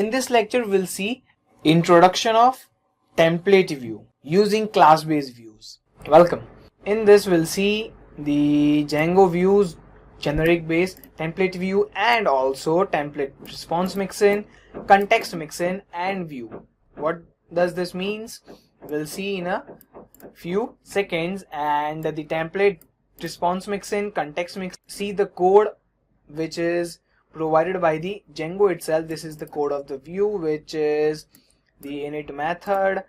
In this lecture, we'll see introduction of template view using class-based views. Welcome. In this, we'll see the Django views, generic base, template view, and also template response mixin, context mixin, and view. What does this means? We'll see in a few seconds. And the template response mixin, context mix, see the code which is provided by the Django itself. This is the code of the view, which is the init method,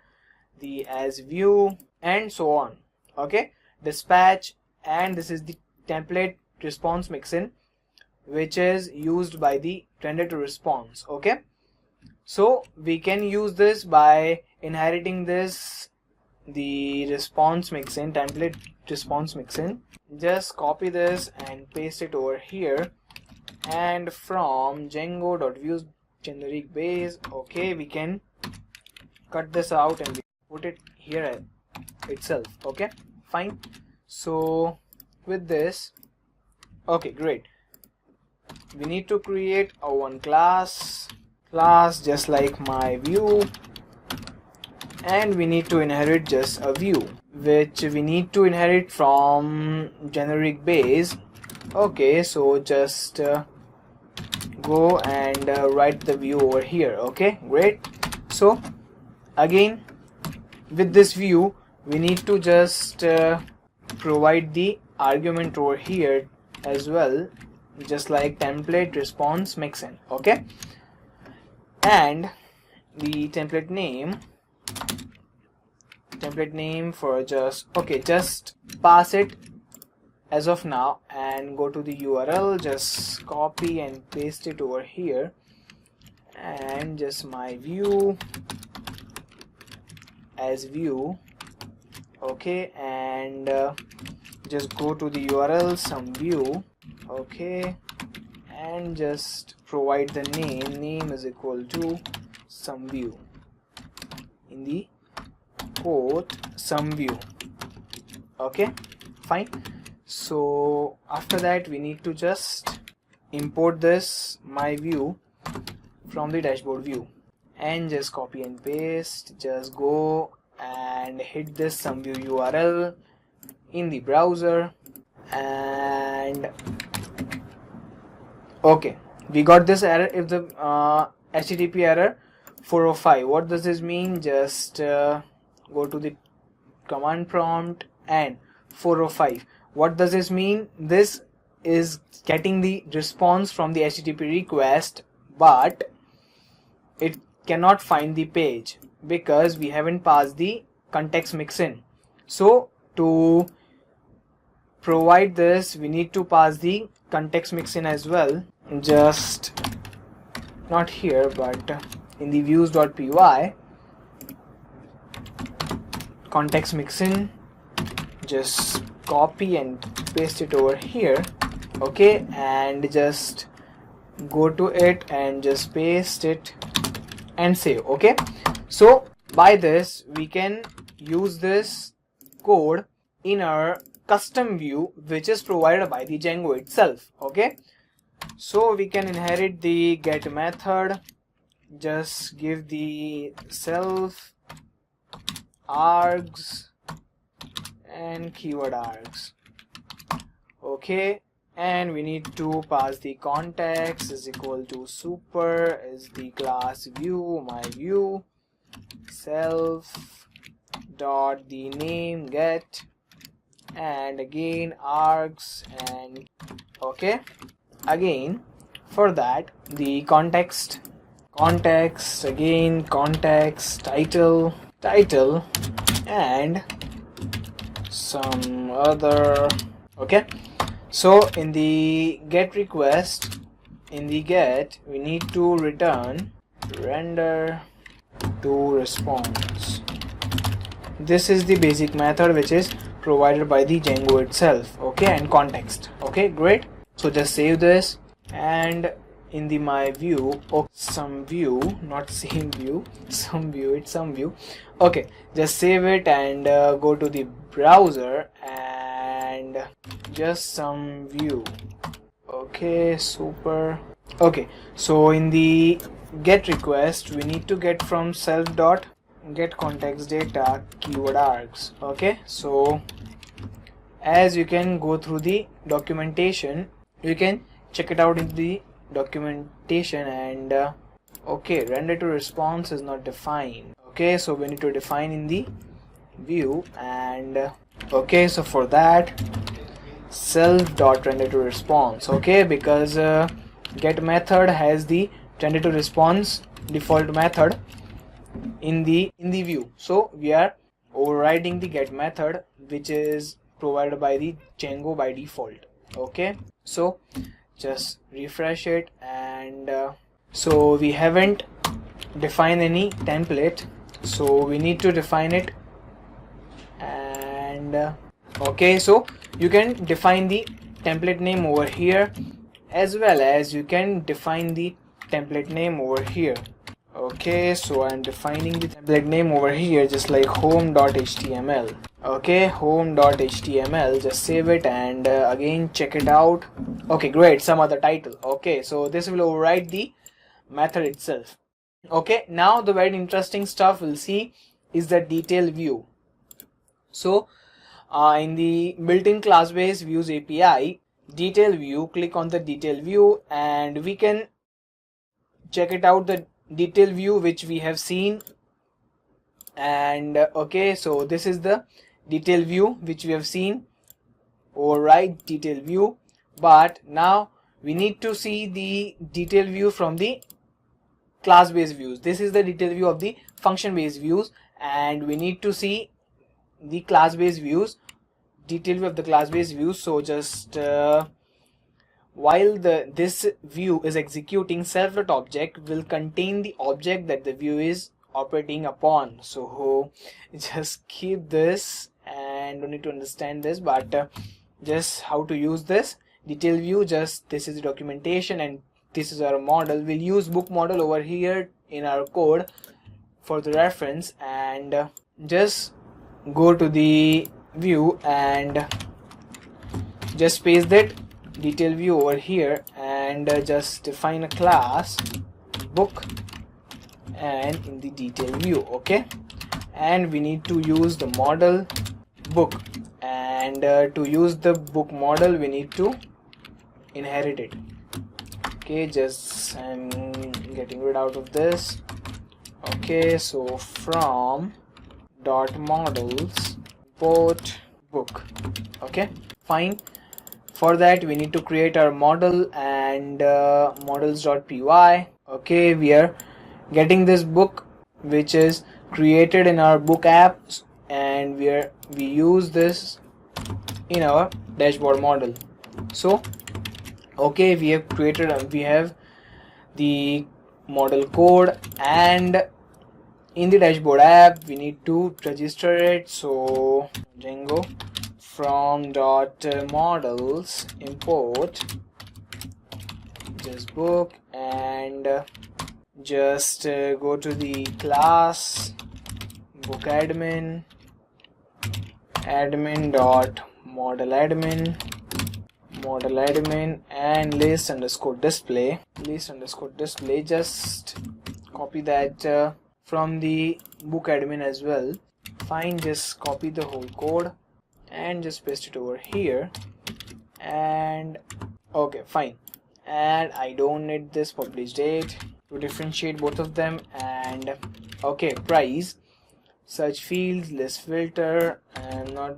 the as view, and so on. Okay, dispatch, and this is the template response mixin, which is used by the render to response. Okay, so we can use this by inheriting this, the response mixin, template response mixin. Just copy this and paste it over here, and from Django.views generic base, okay, we can cut this out and put it here itself. Okay, fine. So with this, okay, great, we need to create a one class just like my view, and we need to inherit just a view, which we need to inherit from generic base. Okay, so just go and write the view over here. Okay, great. So again, with this view, we need to just provide the argument over here as well, just like template response mixin. Okay, and the template name for just, okay, just pass it as of now and go to the URL, just copy and paste it over here, and just my view as view. Okay, and just go to the URL some view. Okay, and just provide the name is equal to some view in the quote some view. Okay, fine. So after that, we need to just import this my view from the dashboard view, and just copy and paste. Just go and hit this some view URL in the browser, and okay, we got this error. If the HTTP error 405, what does this mean? Just go to the command prompt and 405. What does this mean? This is getting the response from the HTTP request, but it cannot find the page because we haven't passed the context mixin. So to provide this, we need to pass the context mixin as well. Just not here, but in the views.py, context mixin, just copy and paste it over here. Okay, and just go to it and just paste it and save. Okay, so by this we can use this code in our custom view, which is provided by the Django itself. Okay, so we can inherit the get method, just give the self args and keyword args. Okay, and we need to pass the context is equal to super is the class view my view self dot the name get, and again args, and okay, again for that the context again context title and some other. Okay, so in the get request, in the get, we need to return render to response. This is the basic method which is provided by the Django itself. Okay, and context. Okay, great. So just save this, and in the my view, oh, some view, not same view, some view, it's some view. Okay, just save it and go to the browser and just some view. Okay, super. Okay, so in the get request, we need to get from self dot get context data keyword args. Okay, so as you can go through the documentation, you can check it out in the documentation. And okay, render to response is not defined. Okay, so we need to define in the view. And okay, so for that, self dot render to response. Okay, because get method has the render to response default method in the view, so we are overriding the get method which is provided by the Django by default. Okay, so just refresh it. And so we haven't defined any template, so we need to define it. And okay, so you can define the template name over here, as well as you can define the template name over here. Okay, so I'm defining the template name over here just like home.html. Okay, home.html, just save it and again check it out. Okay, great, some other title. Okay, so this will override the method itself. Okay, now the very interesting stuff we'll see is the detail view. So in the built-in class-based views API, detail view, click on the detail view and we can check it out, the detail view which we have seen. And okay, so this is the detail view which we have seen, override detail view. But now we need to see the detail view from the class based views. This is the detail view of the function based views, and we need to see the class based views, detail view of the class based views. So just while this view is executing, self.object will contain the object that the view is operating upon. So just keep this and don't need to understand this, but just how to use this detail view. Just this is the documentation and this is our model. We'll use book model over here in our code for the reference. And just go to the view and just paste that detail view over here and just define a class book and in the detail view. Okay, and we need to use the model book, and to use the book model we need to inherit it. Okay, just I'm getting rid out of this. Okay, so from dot models import book. Okay, fine. For that we need to create our model and models.py. Okay, we are getting this book which is created in our book apps, and we use this in our dashboard model. So okay, we have created, we have the model code, and in the dashboard app we need to register it. So Django from dot models import just book, and just go to the class book admin dot model admin and list underscore display. Just copy that from the book admin as well. Fine, just copy the whole code and just paste it over here. And okay, fine, and I don't need this publish date to differentiate both of them. And okay, price, search fields, list filter, and not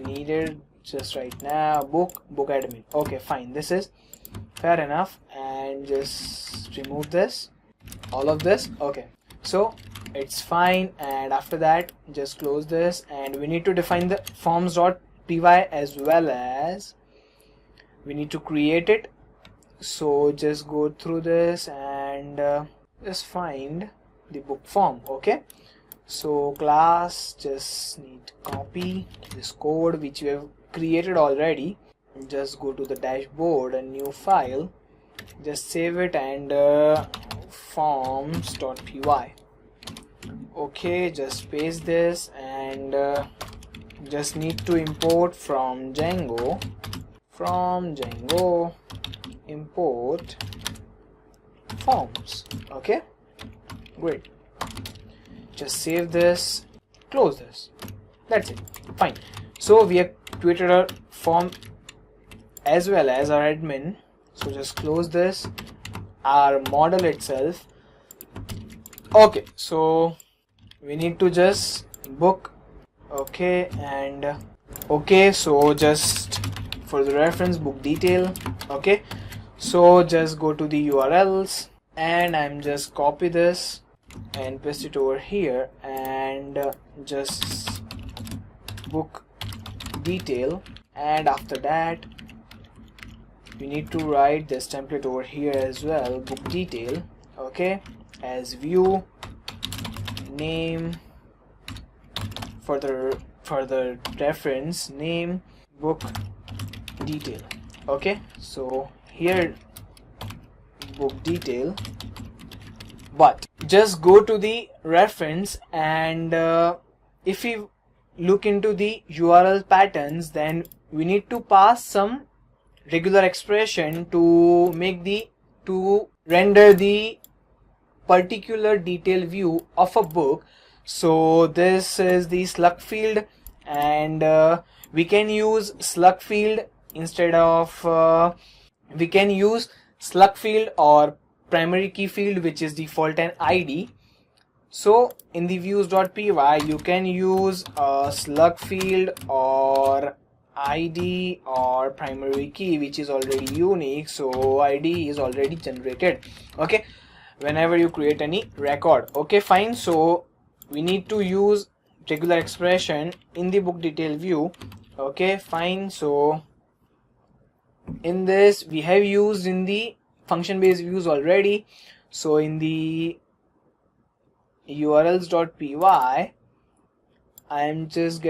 needed just right now. Book admin. Okay, fine, this is fair enough. And just remove this, all of this. Okay, so it's fine. And after that just close this, and we need to define the forms.py as well as we need to create it. So just go through this and just find the book form. Okay, so class, just need to copy this code which we have created already. Just go to the dashboard, a new file, just save it, and forms.py. okay, just paste this, and just need to import from Django import forms. Okay, great. Just save this, close this. That's it. Fine. So we have created a form as well as our admin. So just close this, our model itself. Okay, so we need to just book. Okay, and okay, so just for the reference, book detail. Okay, so just go to the URLs and I'm just copy this and paste it over here, and just book detail, and after that we need to write this template over here as well, book detail. Okay, as view name, for the reference name, book detail. Okay, so here book detail, but just go to the reference, and if we look into the URL patterns, then we need to pass some regular expression to render the particular detail view of a book. So this is the slug field, and we can use slug field instead of we can use slug field or primary key field, which is default and ID. So in the views.py you can use a slug field or ID or primary key, which is already unique, so ID is already generated. Okay, whenever you create any record. Okay, fine. So we need to use regular expression in the book detail view. Okay, fine. So in this we have used in the function based views already. So in the urls.py I am just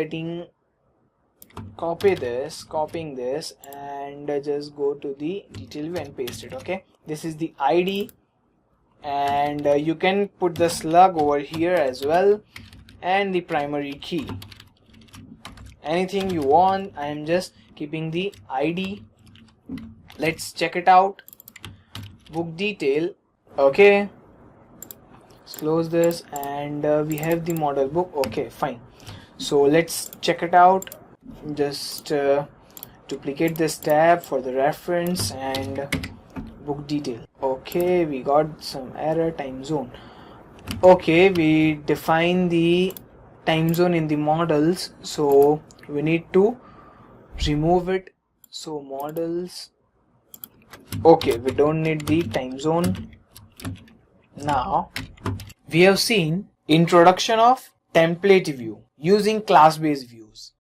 copying this and just go to the detail view and paste it. Okay, this is the ID, and you can put the slug over here as well, and the primary key, anything you want. I am just keeping the ID. Let's check it out. Book detail. Okay, let's close this, and we have the model book. Okay, fine. So let's check it out. Just duplicate this tab for the reference and book detail. Okay, we got some error, time zone. Okay, we define the time zone in the models, so we need to remove it. So models. Okay, we don't need the time zone. Now we have seen introduction of template view using class based views.